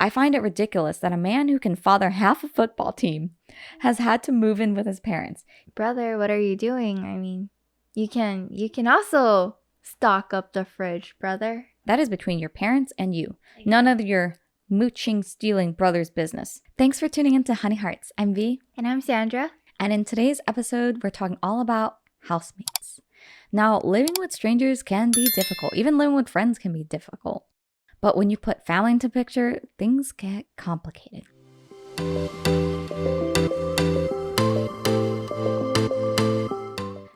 I find it ridiculous that a man who can father half a football team has had to move in with his parents. Brother, what are you doing? I mean, you can also stock up the fridge, brother. That is between your parents and you. None of your mooching, stealing brother's business. Thanks for tuning in to Honey Hearts. I'm V. And I'm Sandra. And in today's episode, we're talking all about housemates. Now, living with strangers can be difficult. Even living with friends can be difficult. But when you put family into picture, things get complicated.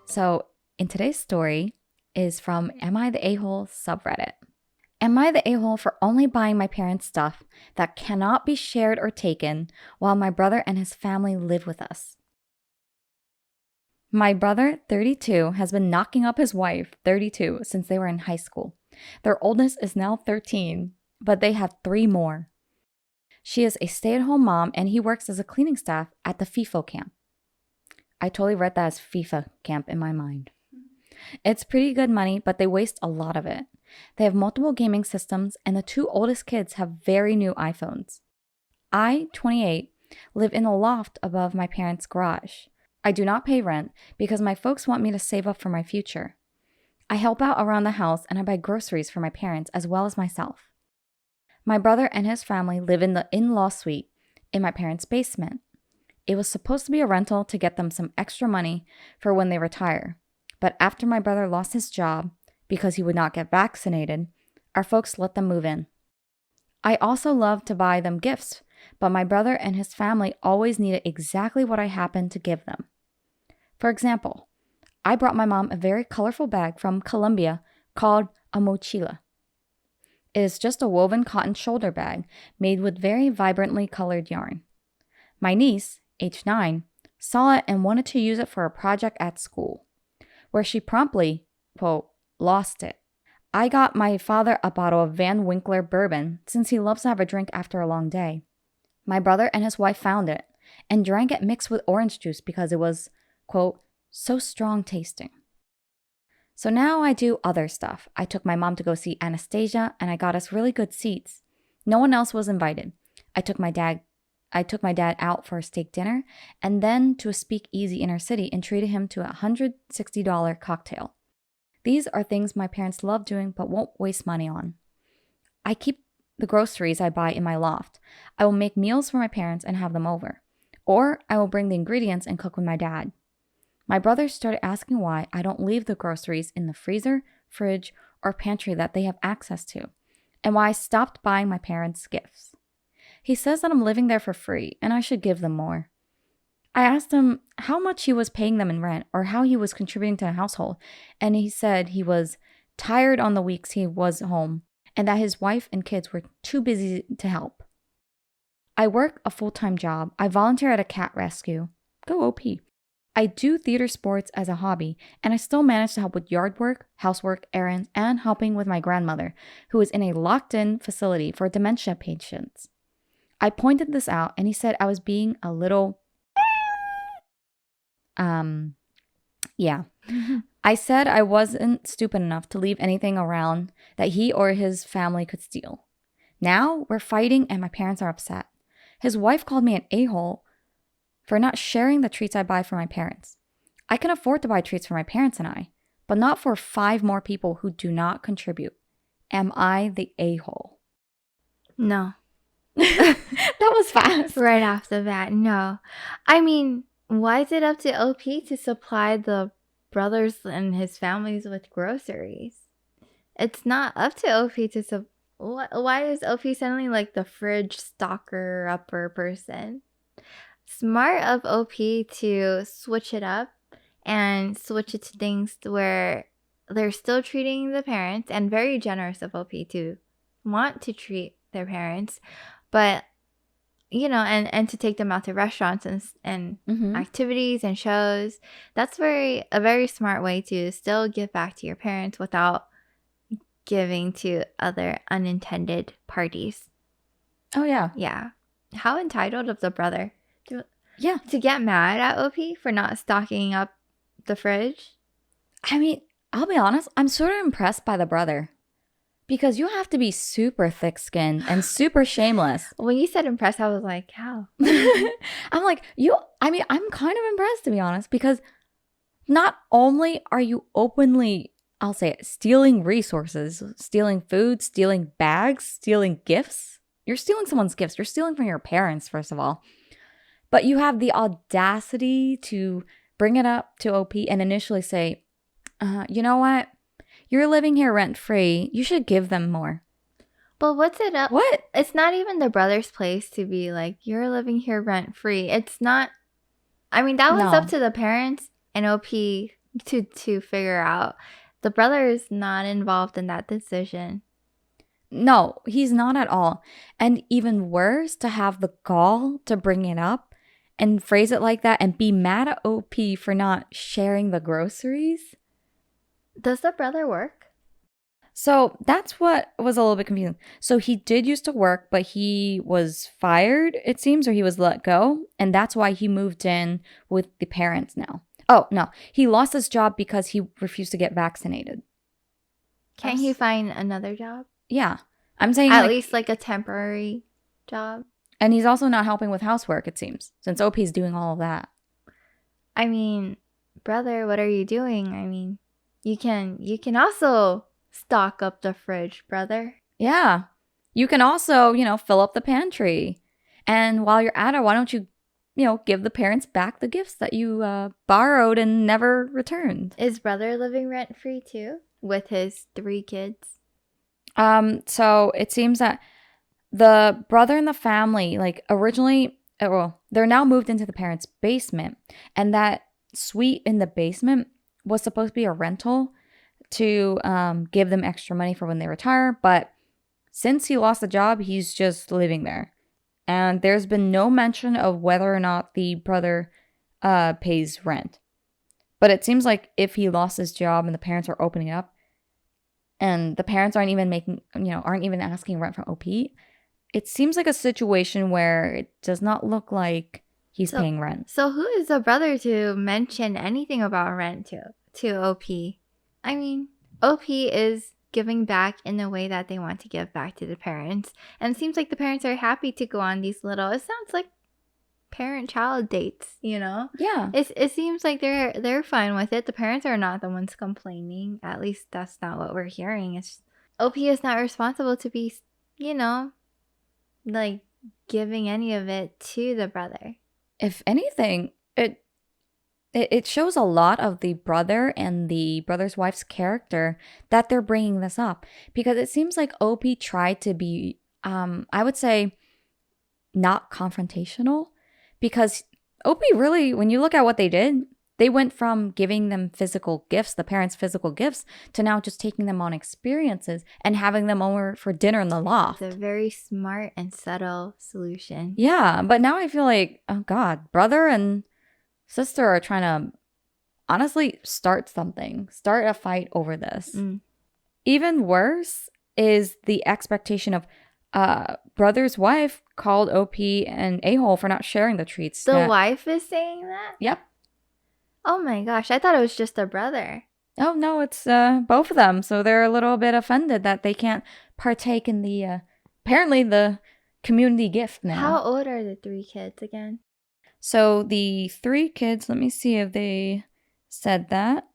So, in today's story is from Am I the A-hole subreddit. Am I the a-hole for only buying my parents' stuff that cannot be shared or taken while my brother and his family live with us? My brother, 32, has been knocking up his wife, 32, since they were in high school. Their oldest is now 13, but they have 3 more. She is a stay-at-home mom and he works as a cleaning staff at the FIFO camp. I totally read that as FIFA camp in my mind. It's pretty good money, but they waste a lot of it. They have multiple gaming systems, and the 2 oldest kids have very new iPhones. I, 28, live in a loft above my parents' garage. I do not pay rent because my folks want me to save up for my future. I help out around the house and I buy groceries for my parents as well as myself. My brother and his family live in the in-law suite in my parents' basement. It was supposed to be a rental to get them some extra money for when they retire. But after my brother lost his job because he would not get vaccinated, our folks let them move in. I also love to buy them gifts, but my brother and his family always needed exactly what I happened to give them. For example, I brought my mom a very colorful bag from Colombia called a mochila. It is just a woven cotton shoulder bag made with very vibrantly colored yarn. My niece, age 9, saw it and wanted to use it for a project at school, where she promptly, quote, lost it. I got my father a bottle of Van Winkler bourbon since he loves to have a drink after a long day. My brother and his wife found it and drank it mixed with orange juice because it was, quote, so strong tasting. So now I do other stuff. I took my mom to go see Anastasia and I got us really good seats. No one else was invited. I took my dad out for a steak dinner and then to a speakeasy in our city and treated him to a $160 cocktail. These are things my parents love doing but won't waste money on. I keep the groceries I buy in my loft. I will make meals for my parents and have them over. Or I will bring the ingredients and cook with my dad. My brother started asking why I don't leave the groceries in the freezer, fridge, or pantry that they have access to, and why I stopped buying my parents gifts. He says that I'm living there for free and I should give them more. I asked him how much he was paying them in rent or how he was contributing to the household, and he said he was tired on the weeks he was home and that his wife and kids were too busy to help. I work a full-time job. I volunteer at a cat rescue. Go OP. I do theater sports as a hobby, and I still manage to help with yard work, housework, errands, and helping with my grandmother, who is in a locked-in facility for dementia patients. I pointed this out, and he said I was being a little... yeah. I said I wasn't stupid enough to leave anything around that he or his family could steal. Now we're fighting, and my parents are upset. His wife called me an a-hole for not sharing the treats I buy for my parents. I can afford to buy treats for my parents and I, but not for 5 more people who do not contribute. Am I the a-hole? No. That was fast. Right off the bat, no. I mean, why is it up to OP to supply the brothers and his families with groceries? It's not up to OP to why is OP suddenly like the fridge stocker upper person? Smart of OP to switch it up and switch it to things where they're still treating the parents, and very generous of OP to want to treat their parents, but and to take them out to restaurants and activities and shows. That's a very smart way to still give back to your parents without giving to other unintended parties. Oh yeah. Yeah. How entitled of the brother. Yeah. To get mad at OP for not stocking up the fridge? I mean, I'll be honest, I'm sort of impressed by the brother. Because you have to be super thick-skinned and super shameless. When you said impressed, I was like, how? I'm like, I'm kind of impressed, to be honest, because not only are you openly, I'll say it, stealing resources, stealing food, stealing bags, stealing gifts. You're stealing someone's gifts. You're stealing from your parents, first of all. But you have the audacity to bring it up to OP and initially say, you know what? You're living here rent-free. You should give them more. But what's it up? What? It's not even the brother's place to be like, you're living here rent-free. It's not. I mean, that was up to the parents and OP to figure out. The brother is not involved in that decision. No, he's not at all. And even worse, to have the gall to bring it up and phrase it like that and be mad at OP for not sharing the groceries. Does the brother work? So that's what was a little bit confusing. So he did used to work, but he was fired, it seems, or he was let go. And that's why he moved in with the parents now. Oh, no. He lost his job because he refused to get vaccinated. Can't he find another job? Yeah. I'm saying at least like a temporary job. And he's also not helping with housework, it seems, since OP's doing all of that. I mean, brother, what are you doing? I mean, you can also stock up the fridge, brother. Yeah. You can also, fill up the pantry. And while you're at it, why don't you, give the parents back the gifts that you borrowed and never returned? Is brother living rent-free too with his 3 kids? So it seems that the brother and the family, like originally, they're now moved into the parents' basement. And that suite in the basement was supposed to be a rental to give them extra money for when they retire. But since he lost the job, he's just living there. And there's been no mention of whether or not the brother pays rent. But it seems like if he lost his job and the parents are opening up, and the parents aren't even asking rent from OP, it seems like a situation where it does not look like he's paying rent. So who is the brother to mention anything about rent to OP? I mean, OP is giving back in the way that they want to give back to the parents. And it seems like the parents are happy to go on these little, it sounds like parent-child dates, Yeah. It seems like they're fine with it. The parents are not the ones complaining. At least that's not what we're hearing. It's OP is not responsible to be, like giving any of it to the brother. If anything, it shows a lot of the brother and the brother's wife's character that they're bringing this up, because it seems like OP tried to be, I would say, not confrontational, because OP really, when you look at what they did, they went from giving them physical gifts, the parents' physical gifts, to now just taking them on experiences and having them over for dinner in the loft. It's a very smart and subtle solution. Yeah, but now I feel like, oh God, brother and sister are trying to honestly start a fight over this. Even worse is the expectation of brother's wife called OP an a-hole for not sharing the treats. The wife is saying that? Yep. Oh my gosh, I thought it was just the brother. Oh no, it's both of them. So they're a little bit offended that they can't partake in the apparently the community gift now. How old are the 3 kids again? So the 3 kids, let me see if they said that.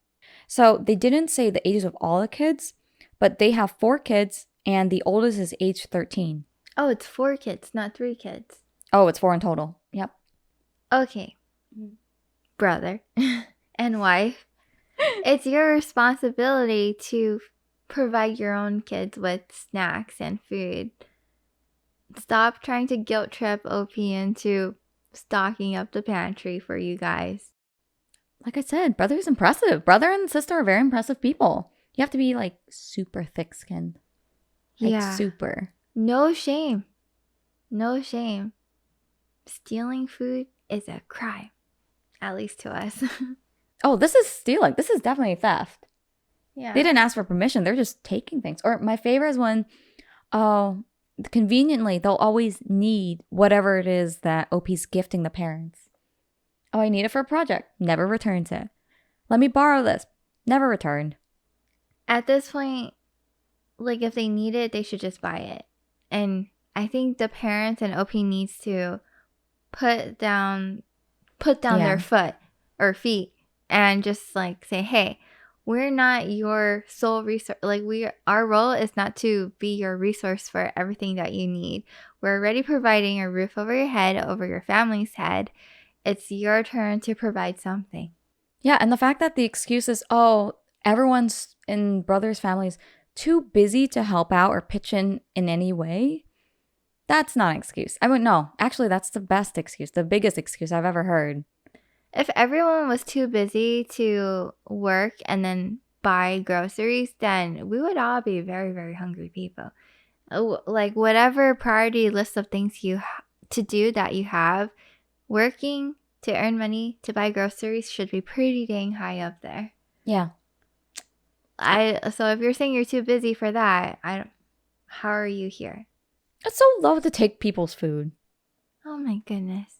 So they didn't say the ages of all the kids, but they have 4 kids and the oldest is age 13. Oh, it's 4 kids, not 3 kids. Oh, it's 4 in total. Yep. Okay. Brother and wife, it's your responsibility to provide your own kids with snacks and food. Stop trying to guilt trip OP into stocking up the pantry for you guys. Like I said, brother's impressive. Brother and sister are very impressive people. You have to be like super thick-skinned. Super. No shame. No shame. Stealing food is a crime. At least to us. Oh, this is stealing. This is definitely theft. Yeah. They didn't ask for permission. They're just taking things. Or my favorite is when, conveniently, they'll always need whatever it is that OP's gifting the parents. Oh, I need it for a project. Never returns it. Let me borrow this. Never returned. At this point, like if they need it, they should just buy it. And I think the parents and OP needs to put down their foot or feet and just like say, hey, we're not your sole resource. Like our role is not to be your resource for everything that you need. We're already providing a roof over your head, over your family's head. It's your turn to provide something. Yeah, and the fact that the excuse is, oh, everyone's in brothers' families too busy to help out or pitch in any way, that's not an excuse. I mean, no, actually, that's the best excuse, the biggest excuse I've ever heard. If everyone was too busy to work and then buy groceries, then we would all be very, very hungry people. Like whatever priority list of things to do that you have, working to earn money to buy groceries should be pretty dang high up there. Yeah. So if you're saying you're too busy for that, how are you here? It's so low to take people's food. Oh my goodness.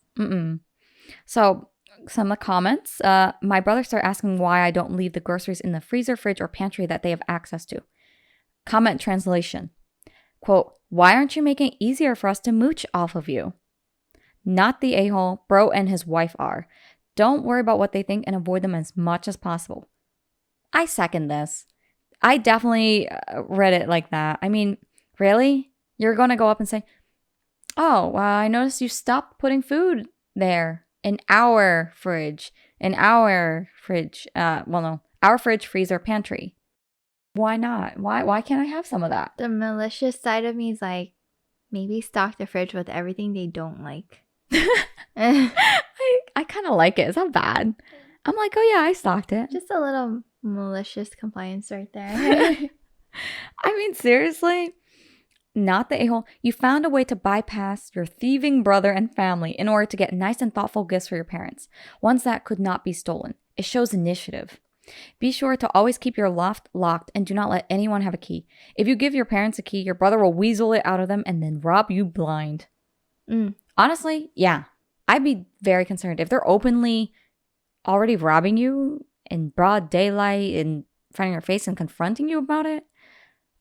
So some of the comments, my brother started asking why I don't leave the groceries in the freezer, fridge, or pantry that they have access to. Comment translation, quote, why aren't you making it easier for us to mooch off of you? Not the a-hole, bro and his wife are. Don't worry about what they think and avoid them as much as possible. I second this. I definitely read it like that. I mean, really? You're going to go up and say, oh, I noticed you stopped putting food there in our fridge. Our fridge, freezer, pantry. Why not? Why can't I have some of that? The malicious side of me is like, maybe stock the fridge with everything they don't like. I kind of like it. It's not bad. I'm like, oh yeah, I stocked it. Just a little malicious compliance right there. I mean, seriously? Not the a-hole. You found a way to bypass your thieving brother and family in order to get nice and thoughtful gifts for your parents. Ones that could not be stolen. It shows initiative. Be sure to always keep your loft locked and do not let anyone have a key. If you give your parents a key, your brother will weasel it out of them and then rob you blind. Honestly, yeah. I'd be very concerned. If they're openly already robbing you in broad daylight in front of your face and confronting you about it,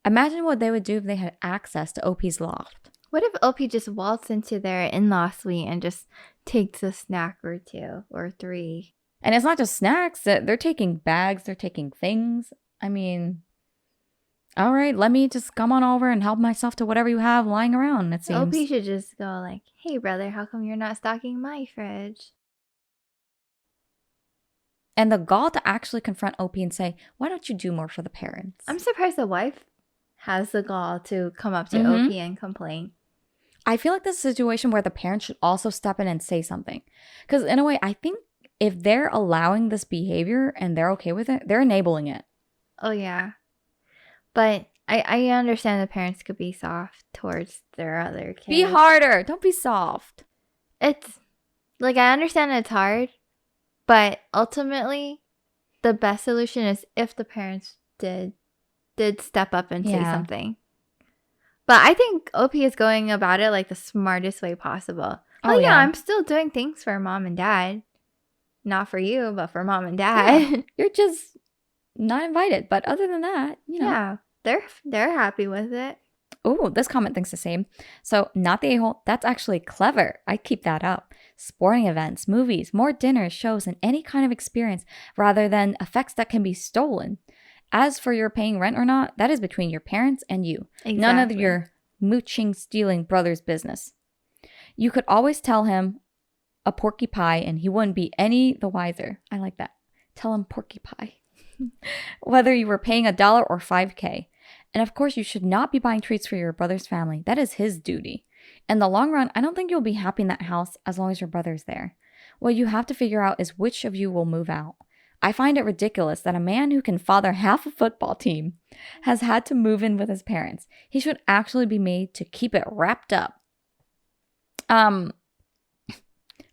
imagine what they would do if they had access to OP's loft. What if OP just waltzed into their in-law suite and just takes a snack or 2 or 3? And it's not just snacks. They're taking bags. They're taking things. I mean, all right, let me just come on over and help myself to whatever you have lying around, it seems. OP should just go like, hey, brother, how come you're not stocking my fridge? And the gall to actually confront OP and say, why don't you do more for the parents? I'm surprised the wife has the gall to come up to OP and complain. I feel like this is a situation where the parents should also step in and say something. Because in a way, I think if they're allowing this behavior and they're okay with it, they're enabling it. Oh, yeah. But I understand the parents could be soft towards their other kids. Be harder. Don't be soft. It's like, I understand it's hard, but ultimately the best solution is if the parents did step up and say something. But I think OP is going about it like the smartest way possible. Oh yeah, I'm still doing things for mom and dad. Not for you, but for mom and dad. Yeah. You're just not invited. But other than that, Yeah, they're happy with it. Oh, this comment thinks the same. So, not the a-hole. That's actually clever. I keep that up. Sporting events, movies, more dinners, shows, and any kind of experience rather than effects that can be stolen. As for your paying rent or not, that is between your parents and you. Exactly. None of your mooching, stealing brother's business. You could always tell him a porky pie and he wouldn't be any the wiser. I like that. Tell him porky pie. Whether you were paying $1 or $5K. And of course, you should not be buying treats for your brother's family. That is his duty. In the long run, I don't think you'll be happy in that house as long as your brother's there. What you have to figure out is which of you will move out. I find it ridiculous that a man who can father half a football team has had to move in with his parents. He should actually be made to keep it wrapped up.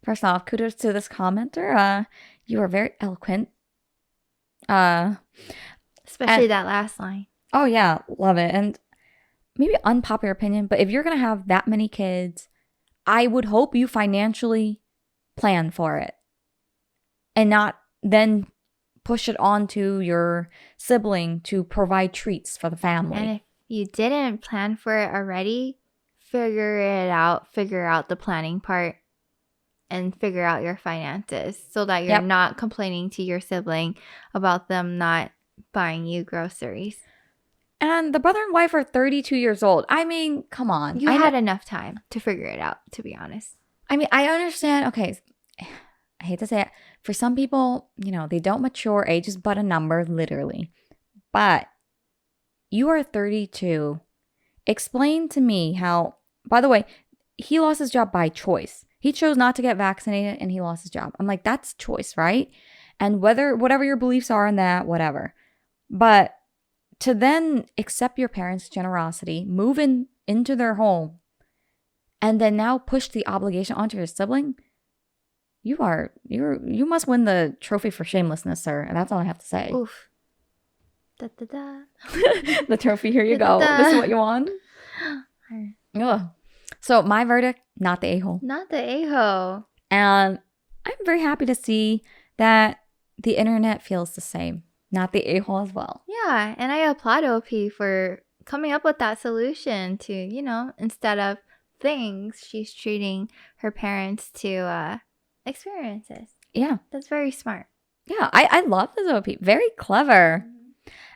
First off, kudos to this commenter. You are very eloquent. Especially that last line. Oh yeah, love it. And maybe unpopular opinion, but if you're going to have that many kids, I would hope you financially plan for it. And not then push it on to your sibling to provide treats for the family. you didn't plan for it already, figure it out, figure out the planning part, and figure out your finances so that you're Yep. not complaining to your sibling about them not buying you groceries. And the brother and wife are 32 years old. I mean, come on. You had enough time to figure it out, to be honest. I mean, I understand. Okay, I hate to say it. For some people, you know, they don't mature. Age is but a number, literally. But you are 32. Explain to me how, by the way, he lost his job by choice. He chose not to get vaccinated and he lost his job. I'm like, that's choice, right? And whatever your beliefs are in that, whatever. But to then accept your parents' generosity, move into their home, and then now push the obligation onto your sibling, you must win the trophy for shamelessness, sir. And that's all I have to say. Oof. Da, da, da. The trophy, here you go. This is what you want. Ugh. So my verdict, not the a-hole. Not the a-hole. And I'm very happy to see that the internet feels the same. Not the a-hole as well. Yeah, and I applaud OP for coming up with that solution to, you know, instead of things, she's treating her parents to experiences. Yeah. That's very smart. Yeah, I love this OP. Very clever.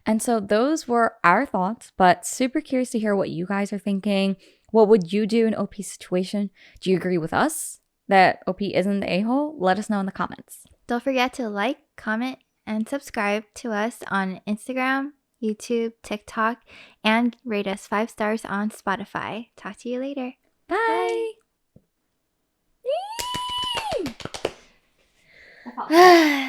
And so those were our thoughts, but super curious to hear what you guys are thinking. What would you do in OP's situation? Do you agree with us that OP isn't the a-hole? Let us know in the comments. Don't forget to like, comment, and subscribe to us on Instagram, YouTube, TikTok, and rate us 5 stars on Spotify. Talk to you later. Bye. Bye.